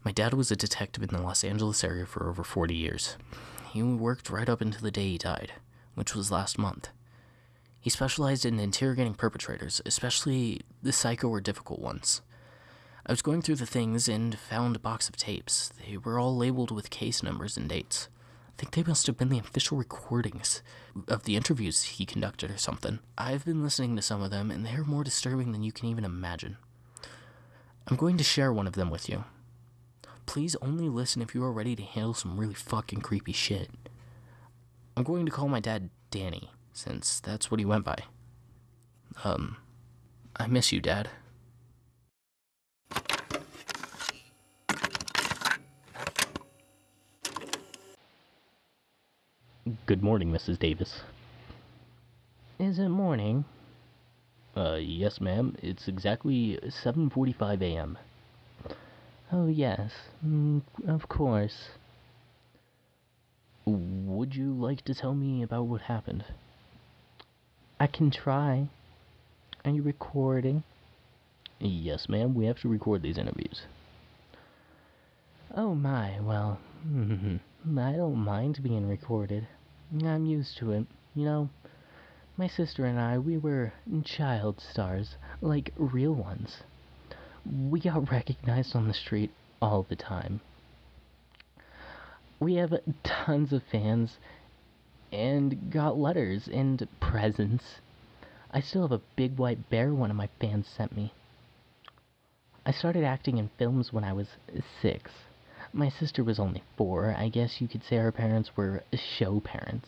My dad was a detective in the Los Angeles area for over 40 years. He worked right up until the day he died, which was last month. He specialized in interrogating perpetrators, especially the psycho or difficult ones. I was going through the things and found a box of tapes. They were all labeled with case numbers and dates. I think they must have been the official recordings of the interviews he conducted or something. I've been listening to some of them, and they're more disturbing than you can even imagine. I'm going to share one of them with you. Please only listen if you are ready to handle some really fucking creepy shit. I'm going to call my dad Danny, since that's what he went by. I miss you, Dad. Good morning, Mrs. Davis. Is it morning? Yes, ma'am. It's exactly 7:45 a.m. Oh, yes. Of course. Would you like to tell me about what happened? I can try. Are you recording? Yes, ma'am. We have to record these interviews. Oh my, well, I don't mind being recorded. I'm used to it. You know, my sister and I, we were child stars, like real ones. We got recognized on the street all the time. We have tons of fans and got letters and presents. I still have a big white bear one of my fans sent me. I started acting in films when I was 6. My sister was only 4. I guess you could say our parents were show parents.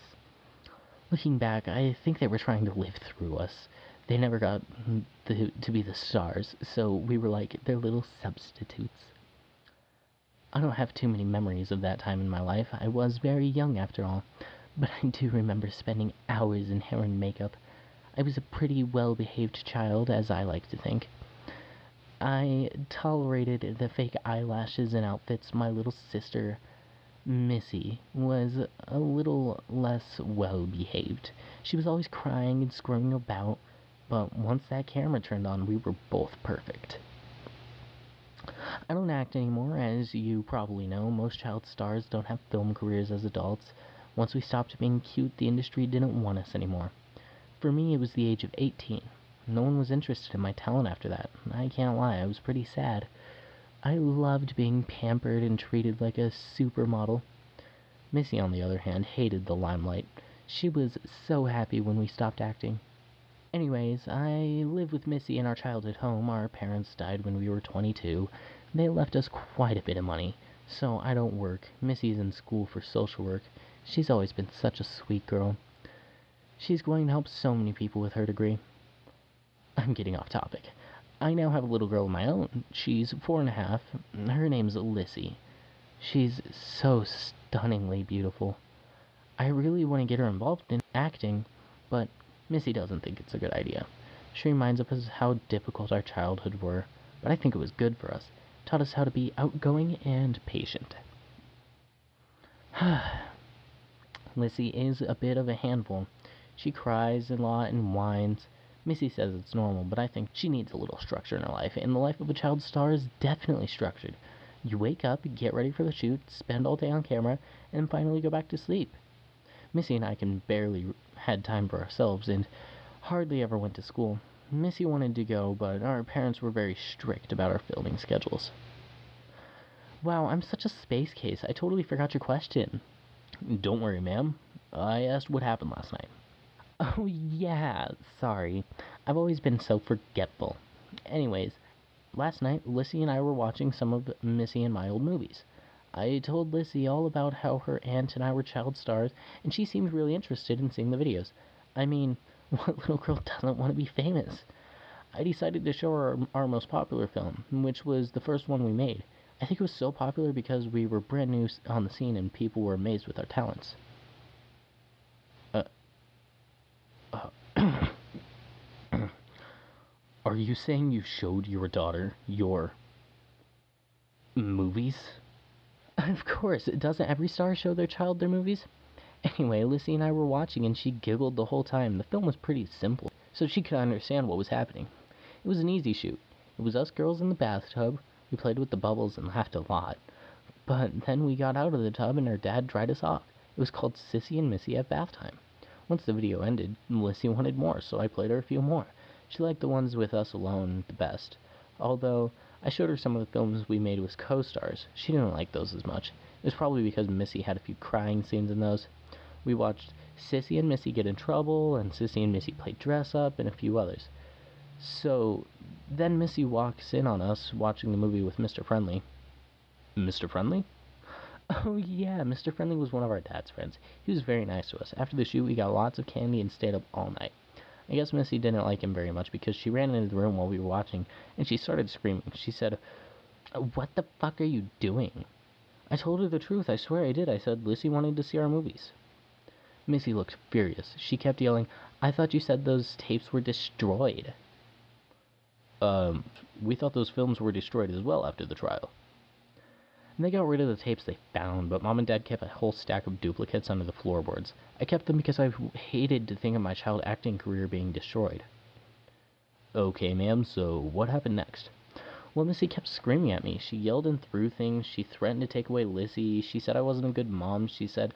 Looking back, I think they were trying to live through us. They never got to be the stars, so we were like their little substitutes. I don't have too many memories of that time in my life. I was very young after all, but I do remember spending hours in hair and makeup. I was a pretty well-behaved child, as I like to think. I tolerated the fake eyelashes and outfits. My little sister, Missy, was a little less well-behaved. She was always crying and screaming about, but once that camera turned on, we were both perfect. I don't act anymore, as you probably know. Most child stars don't have film careers as adults. Once we stopped being cute, the industry didn't want us anymore. For me, it was the age of 18. No one was interested in my talent after that. I can't lie, I was pretty sad. I loved being pampered and treated like a supermodel. Missy, on the other hand, hated the limelight. She was so happy when we stopped acting. Anyways, I live with Missy in our childhood home. Our parents died when we were 22. They left us quite a bit of money, so I don't work. Missy's in school for social work. She's always been such a sweet girl. She's going to help so many people with her degree. I'm getting off topic. I now have a little girl of my own. She's 4.5. Her name's Lissy. She's so stunningly beautiful. I really want to get her involved in acting, but Missy doesn't think it's a good idea. She reminds us how difficult our childhood were, but I think it was good for us. It taught us how to be outgoing and patient. Lissy is a bit of a handful. She cries a lot and whines. Missy says it's normal, but I think she needs a little structure in her life, and the life of a child star is definitely structured. You wake up, get ready for the shoot, spend all day on camera, and finally go back to sleep. Missy and I can barely had time for ourselves and hardly ever went to school. Missy wanted to go, but our parents were very strict about our filming schedules. Wow, I'm such a space case. I totally forgot your question. Don't worry, ma'am. I asked what happened last night. Oh, yeah, sorry. I've always been so forgetful. Anyways, last night, Lissy and I were watching some of Missy and my old movies. I told Lissy all about how her aunt and I were child stars, and she seemed really interested in seeing the videos. I mean, what little girl doesn't want to be famous? I decided to show her our most popular film, which was the first one we made. I think it was so popular because we were brand new on the scene and people were amazed with our talents. Are you saying you showed your daughter your movies? Of course, doesn't every star show their child their movies? Anyway, Lissy and I were watching and she giggled the whole time. The film was pretty simple, so she could understand what was happening. It was an easy shoot. It was us girls in the bathtub, We played with the bubbles and laughed a lot. But then we got out of the tub and her dad dried us off. It was called Sissy and Missy at bath time. Once the video ended, Lissy wanted more, so I played her a few more. She liked the ones with us alone the best. Although, I showed her some of the films we made with co-stars. She didn't like those as much. It was probably because Missy had a few crying scenes in those. We watched Sissy and Missy Get in Trouble, and Sissy and Missy Play Dress Up, and a few others. So, then Missy walks in on us watching the movie with Mr. Friendly. Mr. Friendly? Oh yeah, Mr. Friendly was one of our dad's friends. He was very nice to us. After the shoot, we got lots of candy and stayed up all night. I guess Missy didn't like him very much because she ran into the room while we were watching, and she started screaming. She said, "What the fuck are you doing?" I told her the truth. I swear I did. I said Lissy wanted to see our movies. Missy looked furious. She kept yelling, "I thought you said those tapes were destroyed." We thought those films were destroyed as well after the trial. And they got rid of the tapes they found, but Mom and Dad kept a whole stack of duplicates under the floorboards. I kept them because I hated to think of my child acting career being destroyed. Okay, ma'am, so what happened next? Well, Missy kept screaming at me. She yelled and threw things. She threatened to take away Lissy. She said I wasn't a good mom. She said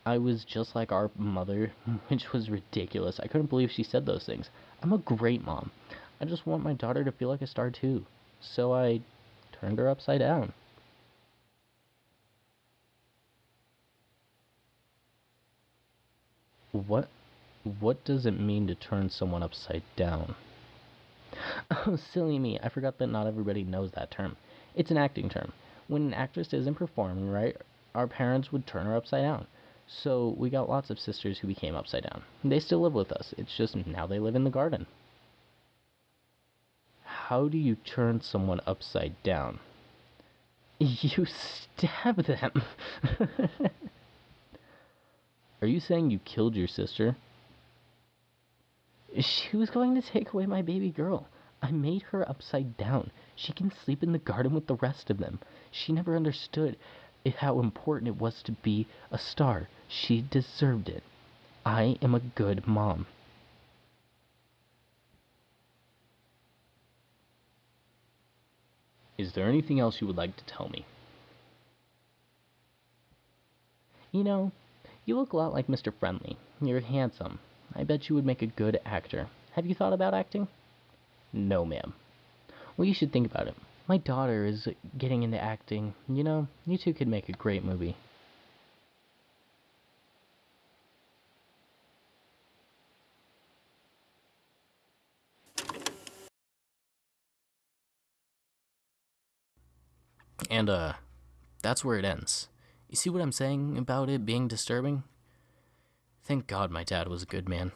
I was just like our mother, which was ridiculous. I couldn't believe she said those things. I'm a great mom. I just want my daughter to feel like a star too. So I turned her upside down. What what does it mean to turn someone upside down? Oh, silly me. I forgot that not everybody knows that term. It's an acting term. When an actress isn't performing right, our parents would turn her upside down. So we got lots of sisters who became upside down. They still live with us. It's just now they live in the garden. How do you turn someone upside down? You stab them. Are you saying you killed your sister? She was going to take away my baby girl. I made her upside down. She can sleep in the garden with the rest of them. She never understood how important it was to be a star. She deserved it. I am a good mom. Is there anything else you would like to tell me? You know, you look a lot like Mr. Friendly. You're handsome. I bet you would make a good actor. Have you thought about acting? No, ma'am. Well, you should think about it. My daughter is getting into acting. You two could make a great movie. And, that's where it ends. You see what I'm saying about it being disturbing? Thank God my dad was a good man.